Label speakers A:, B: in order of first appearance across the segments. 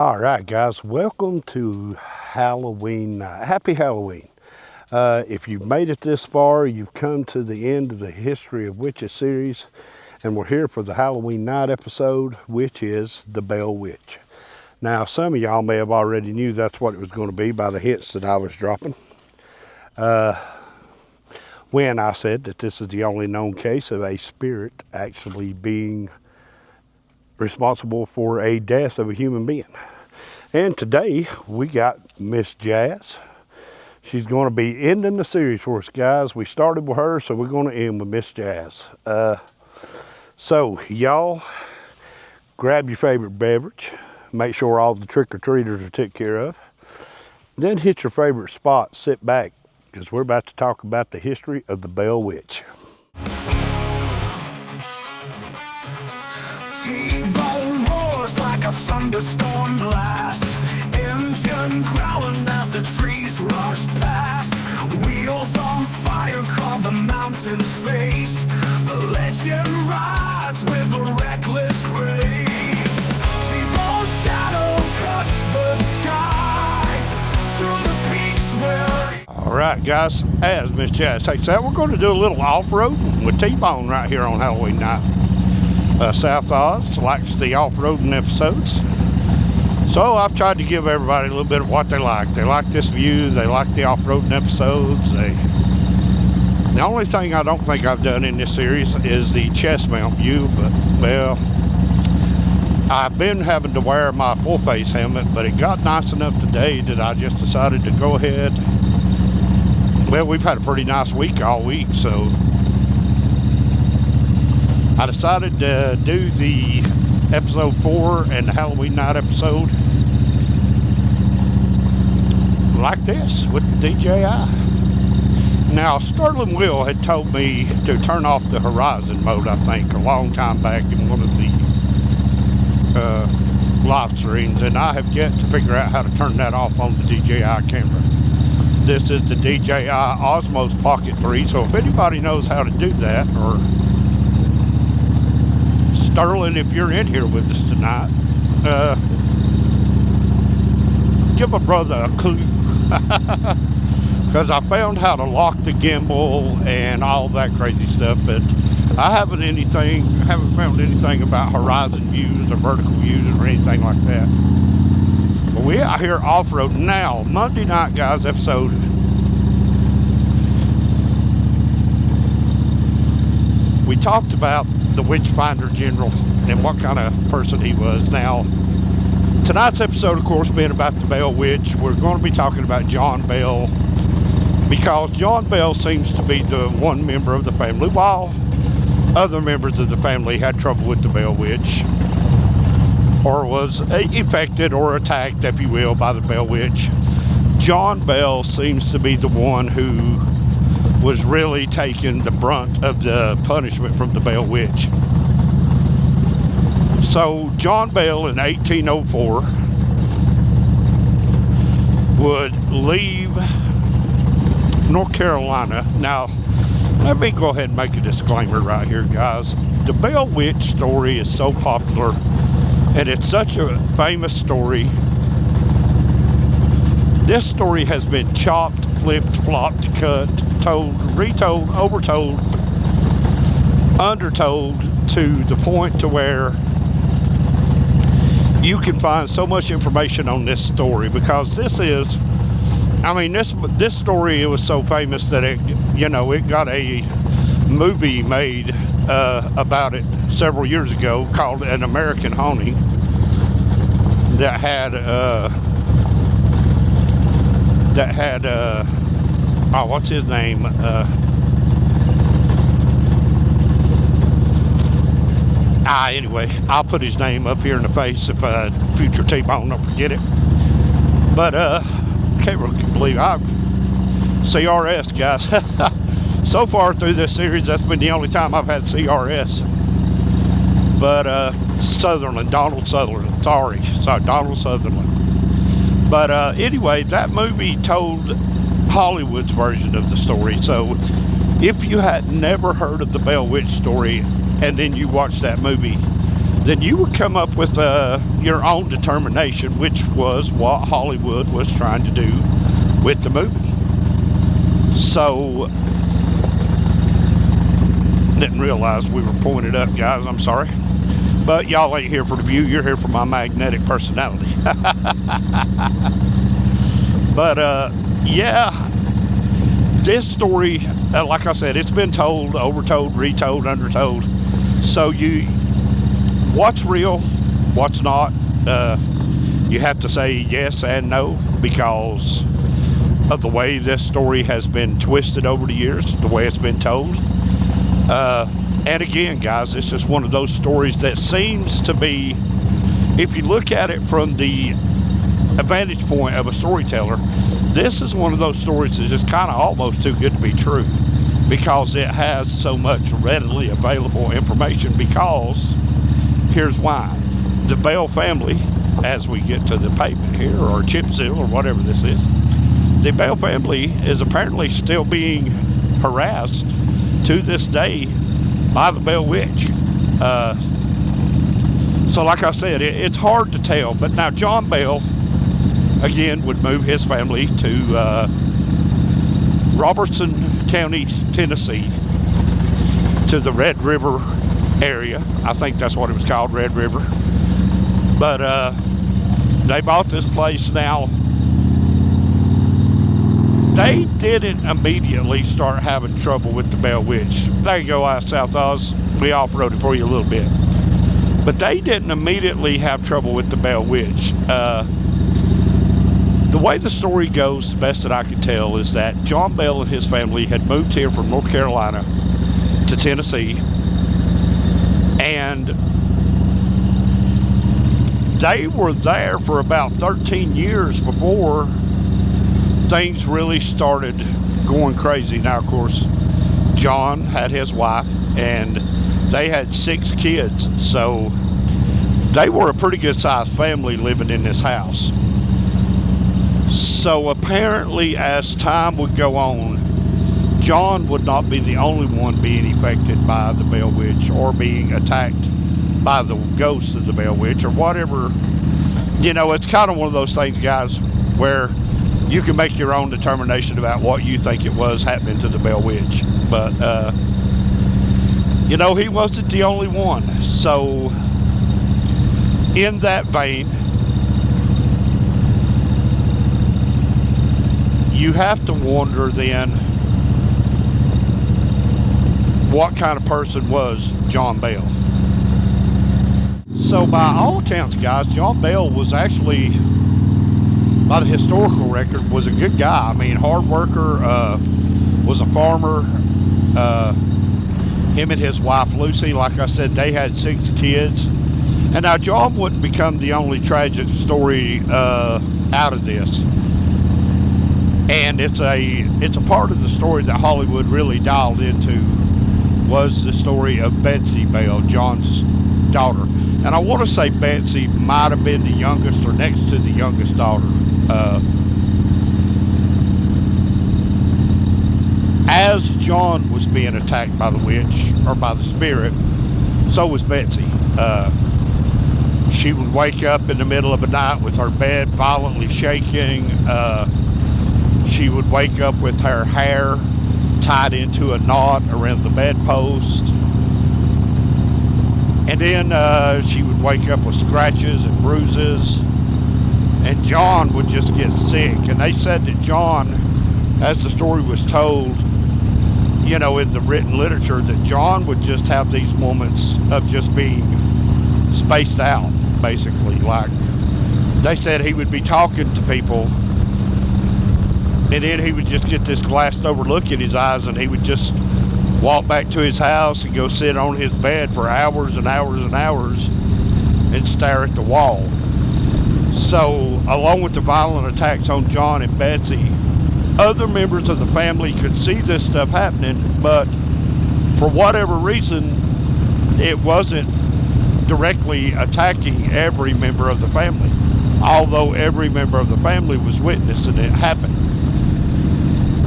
A: All right, guys, welcome to Halloween night. Happy Halloween. If you've made it this far, you've come to the end of the History of Witches series, and we're here for the Halloween night episode, which is the Bell Witch. Now, some of y'all may have already knew that's what it was going to be by the hits that I was dropping. When I said that this is the only known case of a spirit actually being responsible for a death of a human being. And today we got Miss Jazz. She's going to be ending the series for us, guys. We started with her, so we're going to end with Miss Jazz. So y'all grab your favorite beverage. Make sure all the trick-or-treaters are taken care of. Then hit your favorite spot, sit back, because we're about to talk about the history of the Bell Witch.
B: T-bone roars like a thunderstorm blast. Engine growling as the trees rush past. Wheels on fire carve the mountain's face. The legend rides with a reckless grace. T-bone's shadow cuts the sky through the peaks where...
A: All right, guys, as Miss Jazz takes that, we're going to do a little off-roading with T-Bone right here on Halloween night. South Oz likes the off-roading episodes, so I've tried to give everybody a little bit of what they like. They like this view, they like the off-roading episodes. The only thing I don't think I've done in this series is the chest mount view, but well, I've been having to wear my full face helmet, but it got nice enough today that I just decided to go ahead. Well, we've had a pretty nice week all week, so I decided to do the episode 4 and the Halloween night episode like this with the DJI. Now, Sterling Will had told me to turn off the horizon mode, I think, a long time back in one of the live streams, and I have yet to figure out how to turn that off on the DJI camera. This is the DJI Osmos Pocket 3, so if anybody knows how to do that, or Sterling, if you're in here with us tonight, give a brother a clue. Because I found how to lock the gimbal and all that crazy stuff, but I haven't found anything about horizon views or vertical views or anything like that. But we out here off-road now. Monday night, guys, episode. We talked about the Witchfinder General and what kind of person he was. Now, tonight's episode, of course, being about the Bell Witch, we're going to be talking about John Bell, because John Bell seems to be the one member of the family, while other members of the family had trouble with the Bell Witch, or was affected or attacked, if you will, by the Bell Witch. John Bell seems to be the one who was really taking the brunt of the punishment from the Bell Witch. So John Bell in 1804 would leave North Carolina. Now, let me go ahead and make a disclaimer right here, guys. The Bell Witch story is so popular, and it's such a famous story. This story has been chopped, flipped, flopped, cut, told, retold, overtold, undertold, to the point to where you can find so much information on this story, because this story, it was so famous that it got a movie made about it several years ago called An American Haunting, that had what's his name? Anyway, I'll put his name up here in the face if future T-Bone don't forget it. But can't really believe CRS, guys. So far through this series, that's been the only time I've had CRS. But Donald Sutherland. Sorry, Donald Sutherland. But anyway, that movie told Hollywood's version of the story. So if you had never heard of the Bell Witch story and then you watch that movie, then you would come up with your own determination, which was what Hollywood was trying to do with the movie. So, didn't realize we were pointed up, guys. I'm sorry. But y'all ain't here for the view. You're here for my magnetic personality. But, yeah, this story, like I said, it's been told, overtold, retold, undertold. So what's real, what's not, you have to say yes and no, because of the way this story has been twisted over the years, the way it's been told. And again, guys, it's just one of those stories that seems to be, if you look at it from the vantage point of a storyteller, this is one of those stories that's just kind of almost too good to be true, because it has so much readily available information. Because here's why. The Bell family, as we get to the pavement here, or chip seal, or whatever this is, the Bell family is apparently still being harassed to this day by the Bell Witch. So like I said, it's hard to tell. But now John Bell, again, would move his family to Robertson County, Tennessee, to the Red River area. I think that's what it was called, Red River. But they bought this place. Now, they didn't immediately start having trouble with the Bell Witch. There you go, South Oz. We off-roaded for you a little bit. But they didn't immediately have trouble with the Bell Witch. The way the story goes, the best that I can tell, is that John Bell and his family had moved here from North Carolina to Tennessee. And they were there for about 13 years before things really started going crazy. Now, of course, John had his wife, and they had 6 kids. So they were a pretty good-sized family living in this house. So apparently, as time would go on, John would not be the only one being affected by the Bell Witch, or being attacked by the ghost of the Bell Witch, or whatever. You know, it's kind of one of those things, guys, where you can make your own determination about what you think it was happening to the Bell Witch. But, you know, he wasn't the only one. So, in that vein, you have to wonder then, what kind of person was John Bell? So by all accounts, guys, John Bell was actually, by the historical record, was a good guy. I mean, hard worker, was a farmer. Him and his wife Lucy, like I said, they had 6 kids. And now John wouldn't become the only tragic story out of this. And it's a part of the story that Hollywood really dialed into, was the story of Betsy Bell, John's daughter. And I want to say Betsy might have been the youngest, or next to the youngest daughter. As John was being attacked by the witch, or by the spirit, so was Betsy. She would wake up in the middle of the night with her bed violently shaking. She would wake up with her hair tied into a knot around the bedpost. And then she would wake up with scratches and bruises. And John would just get sick. And they said that John, as the story was told, you know, in the written literature, that John would just have these moments of just being spaced out, basically. Like, they said he would be talking to people, and then he would just get this glassed over look in his eyes, and he would just walk back to his house and go sit on his bed for hours and hours and hours and stare at the wall. So, along with the violent attacks on John and Betsy, other members of the family could see this stuff happening, but for whatever reason, it wasn't directly attacking every member of the family, although every member of the family was witnessing it happen.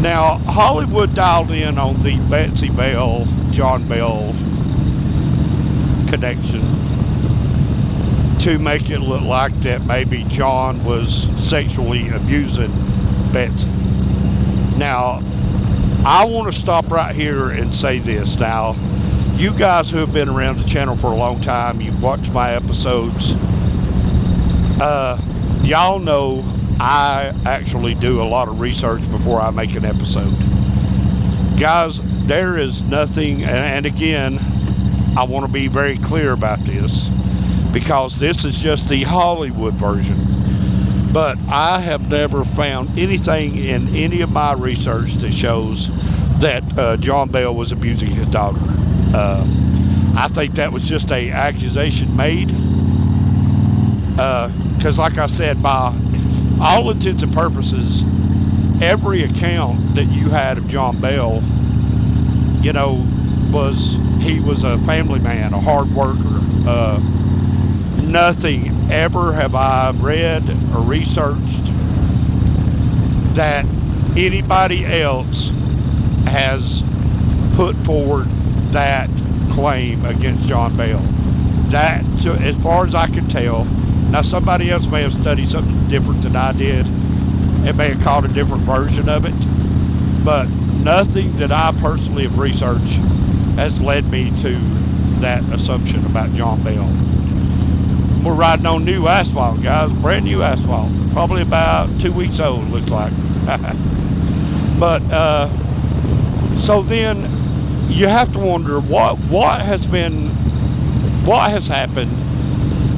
A: Now, Hollywood dialed in on the Betsy Bell, John Bell connection to make it look like that maybe John was sexually abusing Betsy. Now, I want to stop right here and say this. Now, you guys who have been around the channel for a long time, you've watched my episodes, y'all know I actually do a lot of research before I make an episode. Guys, there is nothing, and again, I want to be very clear about this, because this is just the Hollywood version. But I have never found anything in any of my research that shows that John Bell was abusing his daughter. I think that was just an accusation made. Because like I said, by all intents and purposes, every account that you had of John Bell, you know, he was a family man, a hard worker. Nothing ever have I read or researched that anybody else has put forward that claim against John Bell. That, as far as I can tell, now somebody else may have studied something different than I did. It may have caught a different version of it, but nothing that I personally have researched has led me to that assumption about John Bell. We're riding on new asphalt, guys, brand new asphalt, probably about 2 weeks old, looks like. But so then you have to wonder what has happened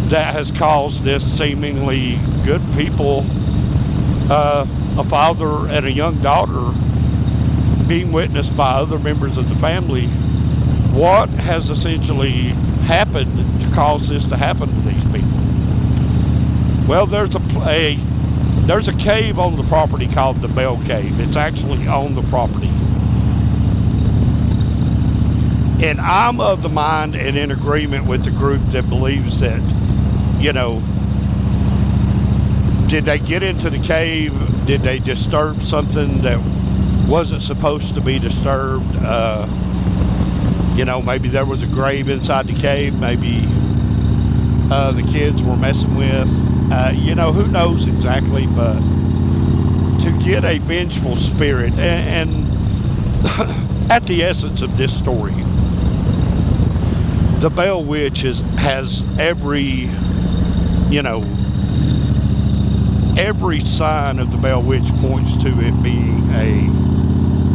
A: that has caused this seemingly good people, a father and a young daughter, being witnessed by other members of the family. What has essentially happened to cause this to happen to these people? Well, there's a cave on the property called the Bell Cave. It's actually on the property. And I'm of the mind and in agreement with the group that believes that, you know, did they get into the cave? Did they disturb something that wasn't supposed to be disturbed? You know, maybe there was a grave inside the cave. Maybe the kids were messing with. You know, who knows exactly, but to get a vengeful spirit, and at the essence of this story, the Bell Witch has every, you know, every sign of the Bell Witch points to it being a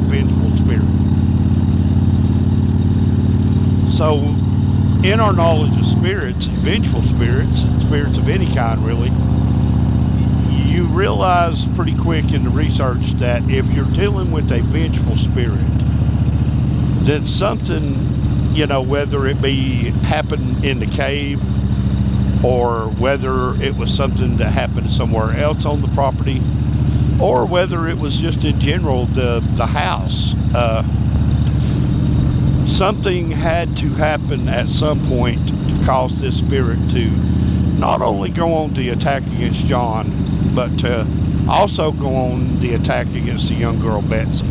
A: vengeful spirit. So, in our knowledge of spirits, vengeful spirits, spirits of any kind really, you realize pretty quick in the research that if you're dealing with a vengeful spirit, then something, you know, whether it be happened in the cave or whether it was something that happened somewhere else on the property, or whether it was just in general the house, something had to happen at some point to cause this spirit to not only go on the attack against John, but to also go on the attack against the young girl Betsy.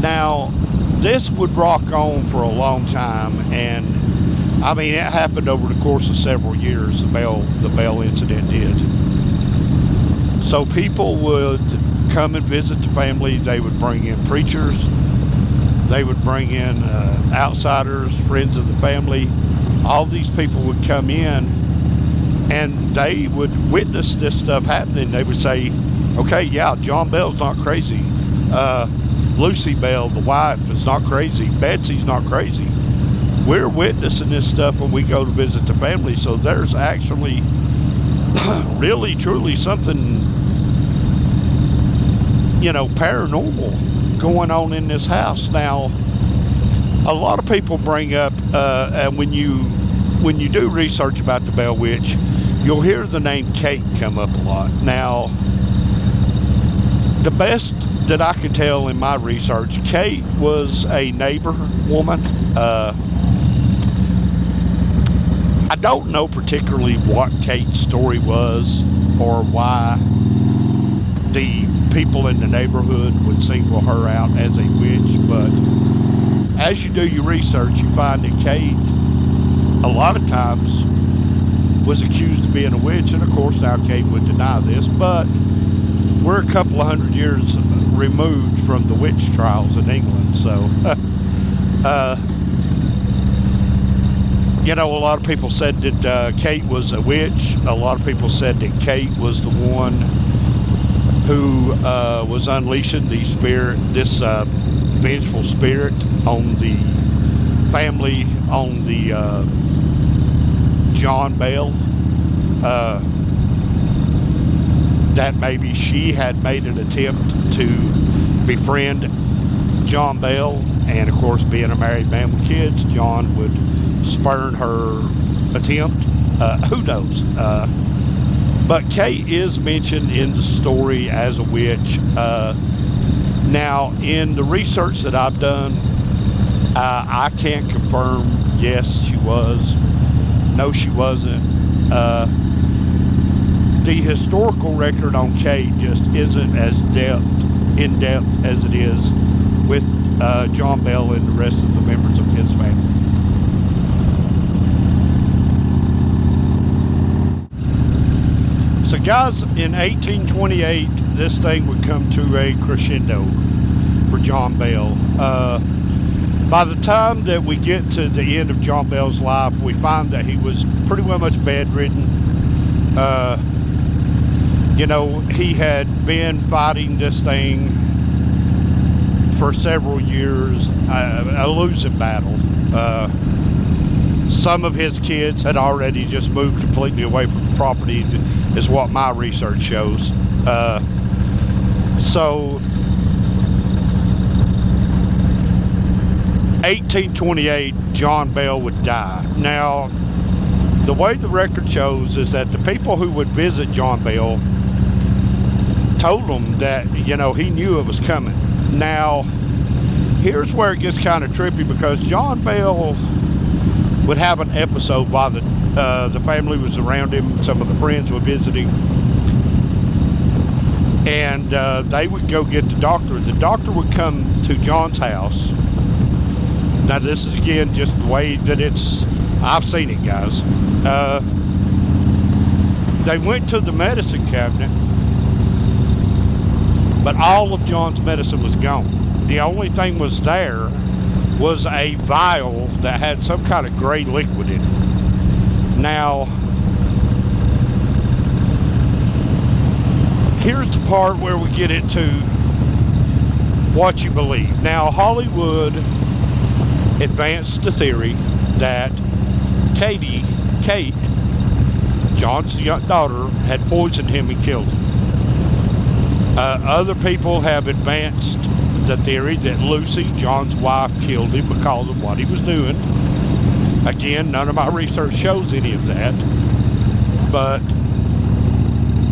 A: Now, this would rock on for a long time, and I mean, it happened over the course of several years. The Bell incident did. So people would come and visit the family. They would bring in preachers. They would bring in outsiders, friends of the family. All these people would come in, and they would witness this stuff happening. They would say, okay, yeah, John Bell's not crazy. Lucy Bell, the wife, is not crazy. Betsy's not crazy. We're witnessing this stuff when we go to visit the family. So there's actually really, truly something, you know, paranormal going on in this house. Now, a lot of people bring up, and when you do research about the Bell Witch, you'll hear the name Kate come up a lot. Now, the best that I could tell in my research, Kate was a neighbor woman. I don't know particularly what Kate's story was or why the people in the neighborhood would single her out as a witch, but as you do your research, you find that Kate, a lot of times, was accused of being a witch, and of course now Kate would deny this, but we're a couple of hundred years removed from the witch trials in England, so you know, a lot of people said that Kate was a witch. A lot of people said that Kate was the one who was unleashing the spirit, this vengeful spirit on the family, on the John Bell. That maybe she had made an attempt to befriend John Bell, and of course, being a married man with kids, John would spurn her attempt. Who knows? But Kate is mentioned in the story as a witch. Now, in the research that I've done, I can't confirm yes she was, no she wasn't. The historical record on Kate just isn't as in depth as it is with John Bell and the rest of the members of his family. So guys, in 1828, this thing would come to a crescendo for John Bell. By the time that we get to the end of John Bell's life, we find that he was pretty well much bedridden. You know, he had been fighting this thing for several years, a losing battle. Some of his kids had already just moved completely away from the property, is what my research shows. So 1828, John Bell would die. Now, the way the record shows is that the people who would visit John Bell told him that, you know, he knew it was coming. Now, here's where it gets kind of trippy, because John Bell would have an episode while the family was around him, some of the friends were visiting, and they would go get the doctor. The doctor would come to John's house. Now, this is again just the way that I've seen it, guys. They went to the medicine cabinet, but all of John's medicine was gone. The only thing was there was a vial that had some kind of gray liquid in it. Now, here's the part where we get into what you believe. Now, Hollywood advanced the theory that Kate, John's young daughter, had poisoned him and killed him. Other people have advanced the theory that Lucy, John's wife, killed him because of what he was doing. Again, none of my research shows any of that. But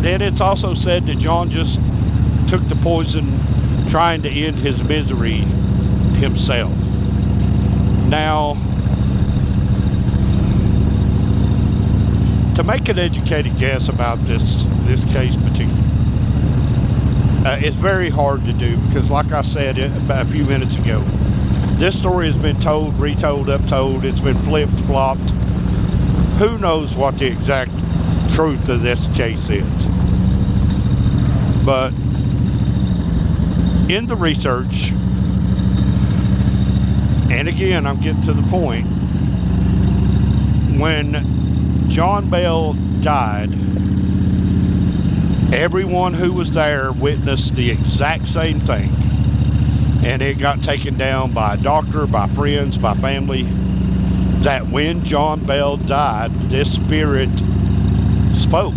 A: then it's also said that John just took the poison trying to end his misery himself. Now, to make an educated guess about this case particularly, it's very hard to do, because like I said a few minutes ago, this story has been told, retold, uptold, it's been flipped, flopped. Who knows what the exact truth of this case is? But in the research, and again, I'm getting to the point, when John Bell died, everyone who was there witnessed the exact same thing. And it got taken down by a doctor, by friends, by family, that when John Bell died, this spirit spoke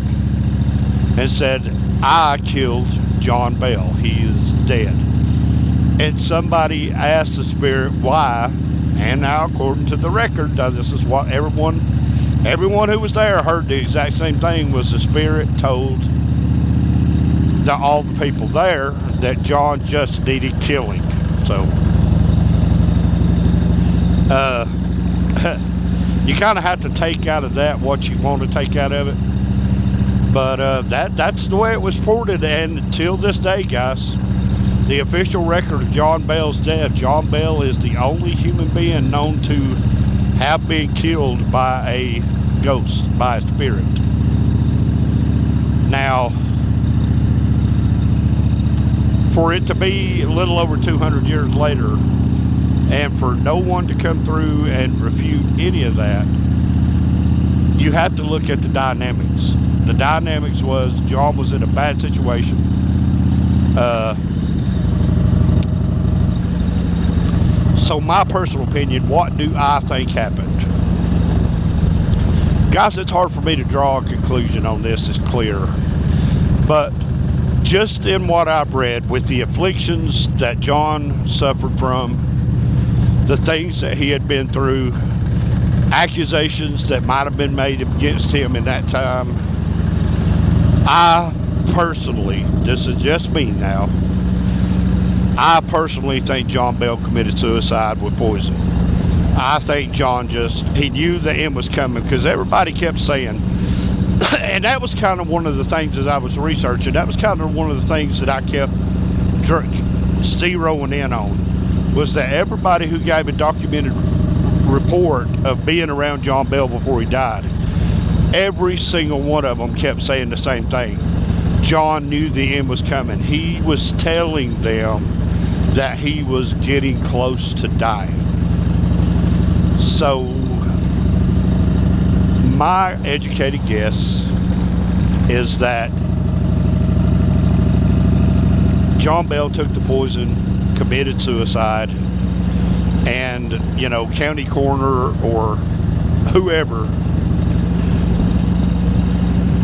A: and said, "I killed John Bell. He is dead." And somebody asked the spirit why, and now according to the record, this is what everyone who was there heard the exact same thing, was the spirit told all the people there that John just needed killing. So you kind of have to take out of that what you want to take out of it. But that's the way it was reported, and until this day, guys, the official record of John Bell's death, John Bell is the only human being known to have been killed by a ghost, by a spirit. Now, for it to be a little over 200 years later, and for no one to come through and refute any of that, you have to look at the dynamics. The dynamics was John was in a bad situation. So my personal opinion, what do I think happened? Guys, it's hard for me to draw a conclusion on this, it's clear. But just in what I've read, with the afflictions that John suffered from, the things that he had been through, accusations that might have been made against him in that time, I personally, this is just me now, I personally think John Bell committed suicide with poison. I think John he knew the end was coming, because everybody kept saying, and that was kind of one of the things as I was researching, that was kind of one of the things that I kept zeroing in on, was that everybody who gave a documented report of being around John Bell before he died, every single one of them kept saying the same thing. John knew the end was coming. He was telling them that he was getting close to dying. So my educated guess is that John Bell took the poison, committed suicide, and, you know, county coroner or whoever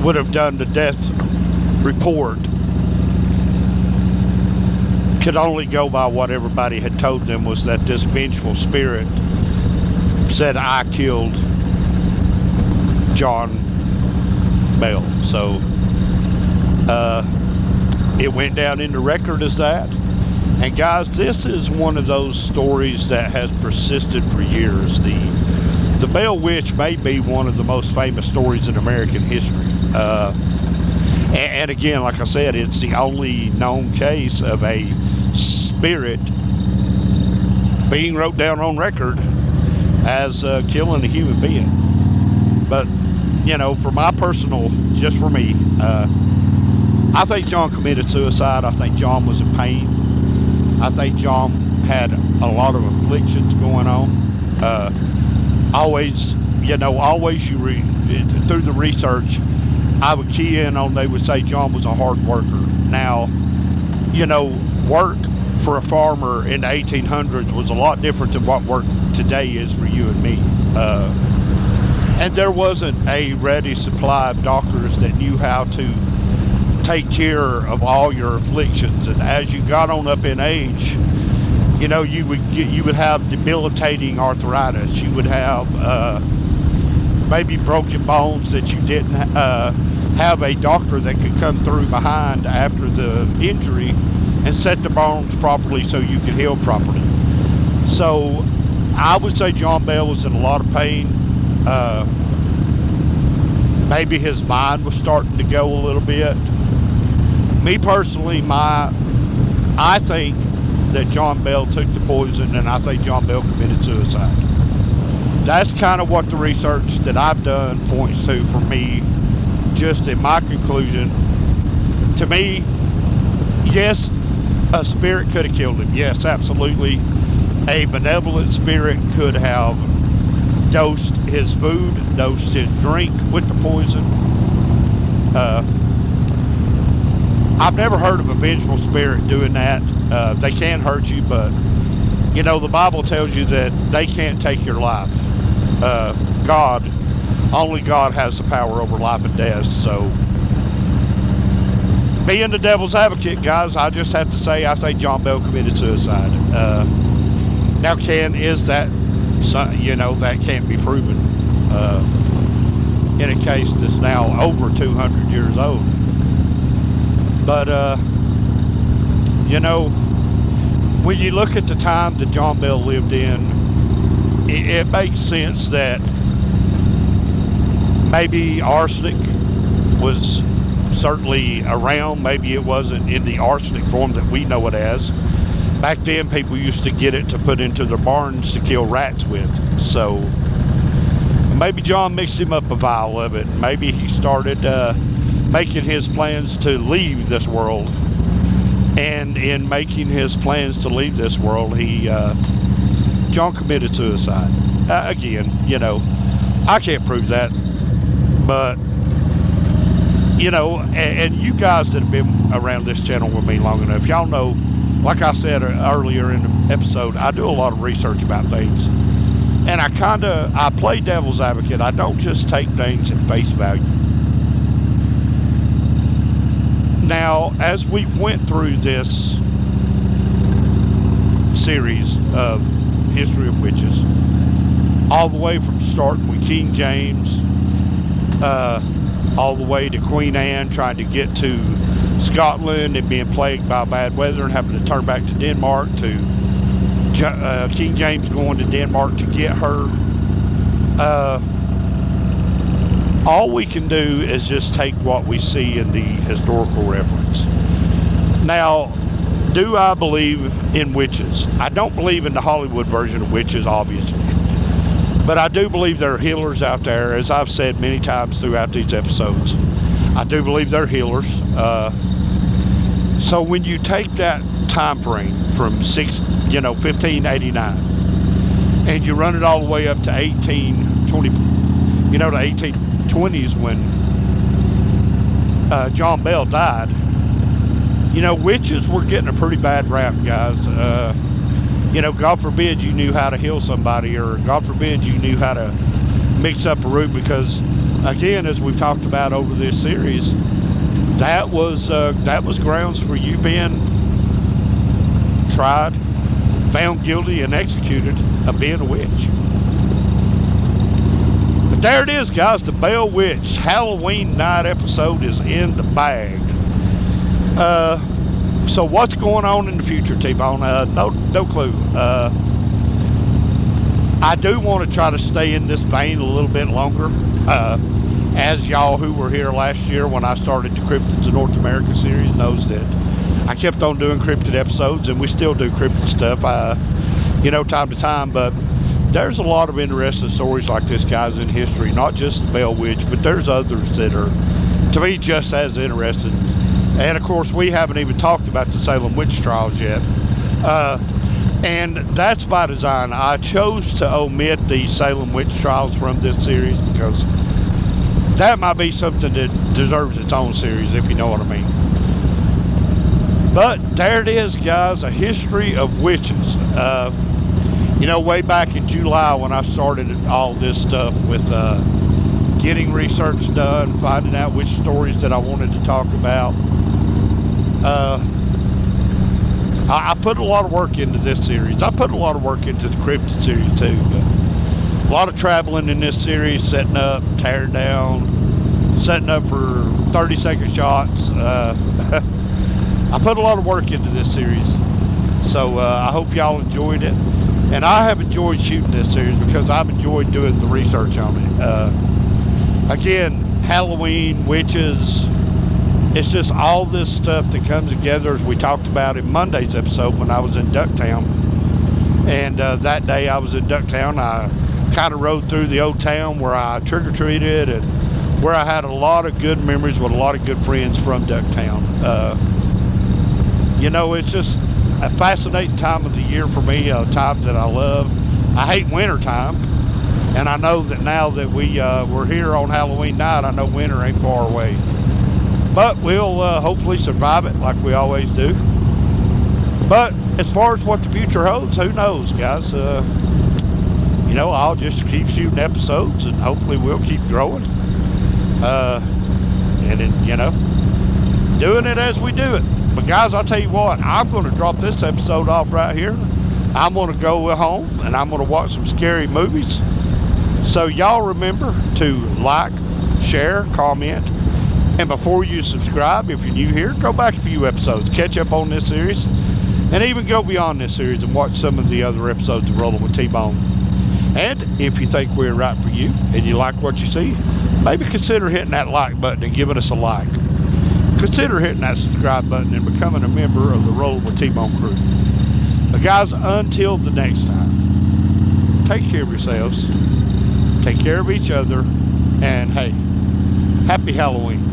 A: would have done the death report could only go by what everybody had told them, was that this vengeful spirit said, I killed John Bell. So it went down in the record as that. And guys, this is one of those stories that has persisted for years. The Bell Witch may be one of the most famous stories in American history. And again, like I said, it's the only known case of a spirit being wrote down on record as killing a human being. But, you know, for my personal, just for me, I think John committed suicide. I think John was in pain. I think John had a lot of afflictions going on. Always through the research, I would key in on, they would say John was a hard worker. Now, you know, work for a farmer in the 1800s was a lot different than what work today is for you and me. And there wasn't a ready supply of doctors that knew how to take care of all your afflictions. And as you got on up in age, you know, you would have debilitating arthritis. You would have maybe broken bones that you didn't have a doctor that could come through behind after the injury and set the bones properly so you could heal properly. So I would say John Bell was in a lot of pain. Maybe his mind was starting to go a little bit. Me personally, I think that John Bell took the poison, and I think John Bell committed suicide. That's kind of what the research that I've done points to for me, just in my conclusion. To me, yes, a spirit could have killed him. Yes, absolutely. A benevolent spirit could have dosed his food, dosed his drink with the poison. I've never heard of a vengeful spirit doing that. They can hurt you, but, you know, the Bible tells you that they can't take your life. Only God has the power over life and death. So, being the devil's advocate, guys, I just have to say I think John Bell committed suicide. Now, that can't be proven in a case that's now over 200 years old. But, when you look at the time that John Bell lived in, it makes sense that maybe arsenic was certainly around. Maybe it wasn't in the arsenic form that we know it as. Back then, people used to get it to put into their barns to kill rats with. So maybe John mixed him up a vial of it. Maybe he started making his plans to leave this world. And in making his plans to leave this world, John committed suicide. Again, you know, I can't prove that. But, you know, and you guys that have been around this channel with me long enough, y'all know, like I said earlier in the episode, I do a lot of research about things. And I play devil's advocate. I don't just take things at face value. Now, as we went through this series of History of Witches, all the way from starting with King James, all the way to Queen Anne trying to get to Scotland and being plagued by bad weather and having to turn back to Denmark, to King James going to Denmark to get her. All we can do is just take what we see in the historical reference. Now, do I believe in witches? I don't believe in the Hollywood version of witches, obviously. But I do believe there are healers out there, as I've said many times throughout these episodes. I do believe they're healers. So when you take that time frame from 1589, and you run it all the way up to 1820, the 1820s when John Bell died, witches were getting a pretty bad rap, guys. God forbid you knew how to heal somebody, or God forbid you knew how to mix up a root, because again, as we've talked about over this series, that was grounds for you being tried, found guilty, and executed of being a witch. But there it is, guys. The Bell Witch Halloween night episode is in the bag. So what's going on in the future, T-Bone? No clue. I do want to try to stay in this vein a little bit longer. As y'all who were here last year when I started the Cryptids of North America series knows that I kept on doing cryptid episodes, and we still do cryptid stuff, time to time. But there's a lot of interesting stories like this, guys, in history. Not just the Bell Witch, but there's others that are, to me, just as interesting. And of course, we haven't even talked about the Salem witch trials yet. And that's by design. I chose to omit the Salem witch trials from this series because that might be something that deserves its own series, if you know what I mean. But there it is, guys, a history of witches. Way back in July when I started all this stuff with getting research done, finding out which stories that I wanted to talk about. I put a lot of work into this series. I put a lot of work into the Cryptid series too. But a lot of traveling in this series, setting up, tearing down, setting up for 30-second shots. I put a lot of work into this series. So I hope y'all enjoyed it. And I have enjoyed shooting this series because I've enjoyed doing the research on it. Again, Halloween, witches, it's just all this stuff that comes together, as we talked about in Monday's episode when I was in Ducktown. And that day I was in Ducktown, I kind of rode through the old town where I trick-or-treated and where I had a lot of good memories with a lot of good friends from Ducktown. It's just a fascinating time of the year for me, a time that I love. I hate winter time, and I know that now that we're here on Halloween night, I know winter ain't far away. But we'll hopefully survive it like we always do. But as far as what the future holds, who knows, guys? I'll just keep shooting episodes, and hopefully we'll keep growing. Doing it as we do it. But guys, I'll tell you what, I'm going to drop this episode off right here. I'm going to go home, and I'm going to watch some scary movies. So y'all remember to like, share, comment. And before you subscribe, if you're new here, go back a few episodes, catch up on this series, and even go beyond this series and watch some of the other episodes of Rolling with T-Bone. And if you think we're right for you and you like what you see, maybe consider hitting that like button and giving us a like. Consider hitting that subscribe button and becoming a member of the Rolling with T-Bone crew. But guys, until the next time, take care of yourselves. take care of each other, and hey, happy Halloween.